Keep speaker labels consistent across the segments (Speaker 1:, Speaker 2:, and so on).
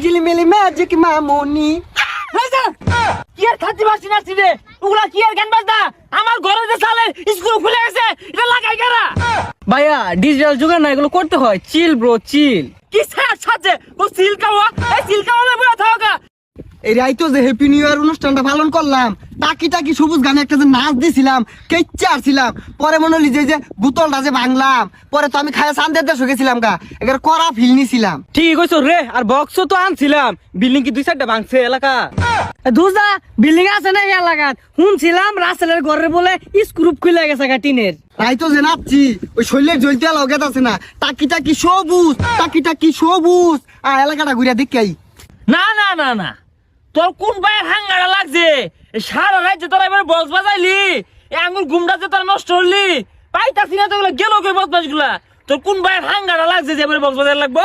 Speaker 1: ঝিলিমিলি magic মামুনি।
Speaker 2: কি আর খাচ্ছি পাচ্ছি না রে ওগুলা কি আর গান বাজনা আমার ঘরে যে সালে স্কুল খুলে গেছে এটা লাগাই কারা
Speaker 3: ভাইয়া ডিজিটাল যুগে না এগুলো করতে হয়, চিল ব্রো চিল।
Speaker 2: কি সাথে ও সিলকাওয়া এই সিলকাওয়ালে বড় থাকা
Speaker 1: এই রাইতো যে হ্যাপি নিউ ইয়ার অনুষ্ঠানটা পালন করলাম, টাকি সবুজ গানে একটা যে নাচ দিছিলাম, কেচ্চা আসছিলাম, পরে মনে হলি যে গুতলটা যে ভাঙলাম, পরে তো আমি খায়া চান্দের দেশে গেছিলাম গা, এবার করা ফিল নিছিলাম।
Speaker 3: ঠিক হইছ রে, আর বক্সও তো আনছিলাম, বিল্ডিং কি 2-4টা ভাঙছে এলাকা।
Speaker 4: দুজা বিল্ডিং আছে না এই এলাকাত, শুনছিলাম রাসেলের ঘরে বলে স্ক্রুপ খুলে গেছে টিনের।
Speaker 1: রাইতো যে নাচছি ওই শৈলের জ্বলতে লগেত আছে না, টাকি সবুজ আর এলাকাটা ঘুরিয়া দেখি।
Speaker 2: না না না না তোর কোন ভাইয়ের হাঙ্গারা লাগছে সারা রাজ্যে তোরা এবার বক্স বাজাইলি এই আঙ্গুর গুমটা যে তোরা নষ্ট হলি পাইতাছি না তো গেল কই বদমাস গুলা তোর কোন ভাইয়ের হাঙ্গারা লাগছে যে এবার বক্স বাজার লাগবো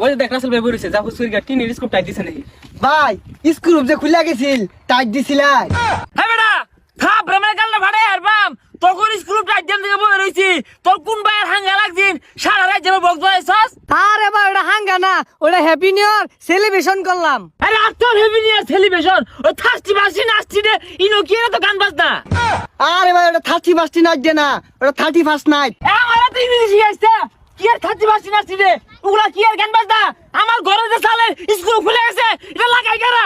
Speaker 3: ওই দেখ রাসেল ভাই বলেছে যা হুসুরি গা টিনের স্কুপ টাইট দিছে নাকি।
Speaker 1: ভাই স্ক্রুপ যে খুলে গেছিল টাইট দিছিলাই।
Speaker 2: হ্যাঁ বেটা থাপ ব্রাহ্মণের গালটা ভাড়ে আর বাম তখন স্কুল টাইট দেন থেকে বলে রইছি তোর কোন ভাইয়ের হাঙ্গা লাগছিস সারা রাজ্যে বক্স বাজাইছস।
Speaker 4: আরে ভাই ওটা হাঙ্গা না, ওটা হ্যাপি নিউ ইয়ার সেলিব্রেশন করলাম।
Speaker 2: আরে আর তোর হ্যাপি নিউ ইয়ার সেলিব্রেশন ওই থার্টি বাসি নাচছি রে ইনো কি রে তো গান বাজনা।
Speaker 1: আরে ভাই ওটা 30 নাইট দে না, ওটা 31 নাইট।
Speaker 2: আমার তো ইংলিশ শিখাইছে কি আর থার্টি বাসি নাচছি রে ওগুলা কি আর গান বাজনা আমার ঘরে যে সালে স্কুল খুলে গেছে এটা লাগাই কারা।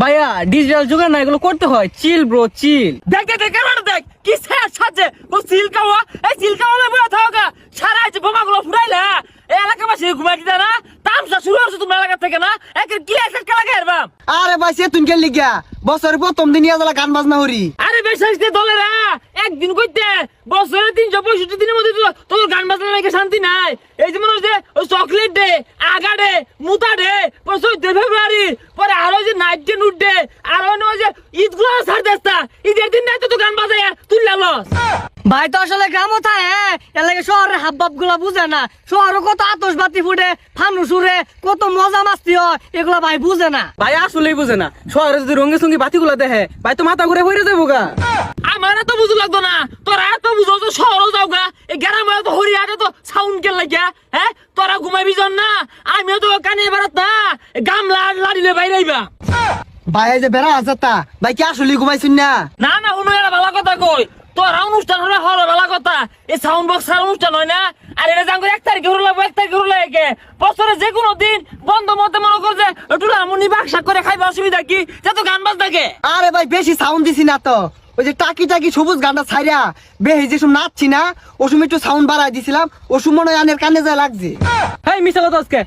Speaker 3: ভাইয়া ডিজিটাল যুগে না এগুলো করতে হয়, চিল ব্রো চিল।
Speaker 2: দেখ দেখ দেখ কেমন দেখ কি সাজে ও সিলকাওয়া এই সিলকাওয়ালে বড় থাকা সারা আছে বোমাগুলো ফুরাইলা এই এলাকাবাসী ঘুমাই দিতা না তামসা শুরু হচ্ছে তোমার এলাকা থেকে না একের কি একটা লাগাই আরবাম।
Speaker 1: আরে ভাই সে তুই কে লিগা বছরের প্রথম দিন ইয়াজলা গান বাজনা হরি।
Speaker 2: আরে বেশাইতে দলেরা একদিন কইতে বছরে 365 দিনের মধ্যে তোর গান বাজনা নাকি শান্তি নাই। এই যে মনে হচ্ছে ওই চকলেট ডে আগা ডে মুতা ডে 14 ফেব্রুয়ারি পরে আরো যে নাইট ডে নুট ডে আর ওই যে ঈদ গুলো ছাড় দেস্তা ঈদের দিন নাই তো গান বাজায় তুই লালস।
Speaker 4: ভাই তো আসলে গ্রামও থাকে এলাকা শহরের হাবভাব গুলা বুঝে না, শহরে কত আতশবাতি ফুটে ফানুস উড়ে কত মজা মাস্তি হয় এগুলা ভাই বুঝে না।
Speaker 3: ভাই আসলেই বুঝে না, শহরে যদি রঙে সঙ্গে বাতিগুলো দেখে ভাই তো মাথা ঘুরে পড়ে যাবো গা।
Speaker 2: আমার এত বুঝু লাগতো না তোরা এত বুঝো তো শহরও যাও গা এই গ্রামে তো হরিয়াটে তো সাউন্ড কে লাগিয়া হ্যাঁ তোরা ঘুমাইবি জন না আমিও তো কানে বেড়াত না গামলা লাড়িলে বাইরে আইবা।
Speaker 1: ভাই এই যে বেড়া আজাতা ভাই কি আসলে ঘুমাইছুন না?
Speaker 2: না না কোনো একটা ভালো কথা কই তোরা অনুষ্ঠান হলে হলো ভালো কথা এই সাউন্ড বক্স আর অনুষ্ঠান হয় না আর এটা জাঙ্গো 1 তারিখে হলো 1 তারিখে হলো একে বছরে যে কোনো দিন বন্ধ মতে মনে করছে একটু আমনি বাক্সা করে খাইবা অসুবিধা কি যত গান বাজ থাকে।
Speaker 1: আরে ভাই বেশি সাউন্ড দিছি না তো, ওই যে টাকি সবুজ গানটা ছাইরা বেহে যে সব নাচছি না ও সময় একটু সাউন্ড বাড়াই দিছিলাম, ও সময় মনে হয় আনের কানে যায় লাগছে।
Speaker 3: হেই মিছা কথা আজকে